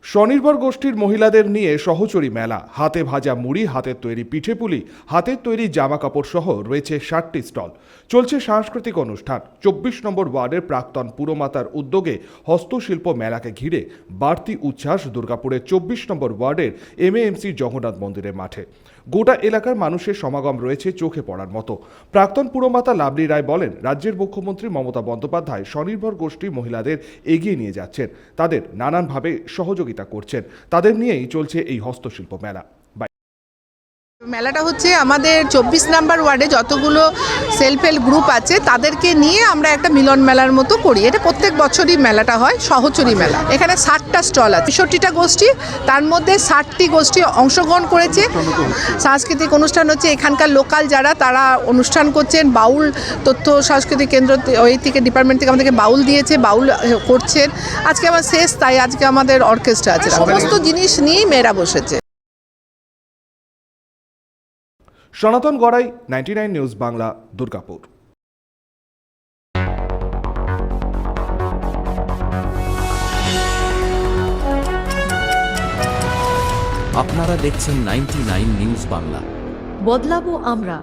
স্বনির্ভর গোষ্ঠীর মহিলাদের নিয়ে সহচরী মেলা। হাতে ভাজা মুড়ি, হাতের তৈরি পিঠেপুলি, হাতের তৈরি জামা কাপড় সহ রয়েছে 60টি স্টল। চলছে সাংস্কৃতিক অনুষ্ঠান। 24 নম্বর ওয়ার্ডের প্রাক্তন পুরমাতার উদ্যোগে হস্তশিল্প মেলাকে ঘিরে বাড়তি উচ্ছ্বাস দুর্গাপুরের 24 নম্বর ওয়ার্ডের এমএএমসি জগন্নাথ মন্দিরের মাঠে। গোটা এলাকার মানুষের সমাগম রয়েছে চোখে পড়ার মতো। প্রাক্তন পুরমাতা লাভলি রায় বলেন, রাজ্যের মুখ্যমন্ত্রী মমতা বন্দ্যোপাধ্যায় স্বনির্ভর গোষ্ঠী মহিলাদের এগিয়ে নিয়ে যাচ্ছেন, তাদের নানানভাবে সহযোগিতা করছেন। তাদের নিয়েই চলছে এই হস্তশিল্প মেলা। মেলাটা হচ্ছে আমাদের 24 নম্বর ওয়ার্ডে যতগুলো সেলফ হেল্প গ্রুপ আছে তাদেরকে নিয়ে আমরা একটা মিলন মেলার মতো করি। এটা প্রত্যেক বছরই মেলাটা হয়, সহচরী মেলা। এখানে 60টা স্টল আছে, 65টা গোষ্ঠী, তার মধ্যে 60টি গোষ্ঠী অংশগ্রহণ করেছে। সাংস্কৃতিক অনুষ্ঠান হচ্ছে, এখানকার লোকাল যারা তারা অনুষ্ঠান করছেন। বাউল তথ্য সাংস্কৃতিক কেন্দ্র ওই থেকে ডিপার্টমেন্ট থেকে আমাদেরকে বাউল দিয়েছে, বাউল করছেন। আজকে আমার শেষ, তাই আজকে আমাদের অর্কেস্ট্রা আছে। সমস্ত জিনিস নিয়েই মেয়েরা বসেছে। সনাতন গড়াই, 99 নিউজ বাংলা, দুর্গাপুর। আপনারা দেখছেন 99 নিউজ বাংলা। বদলাবো আমরা।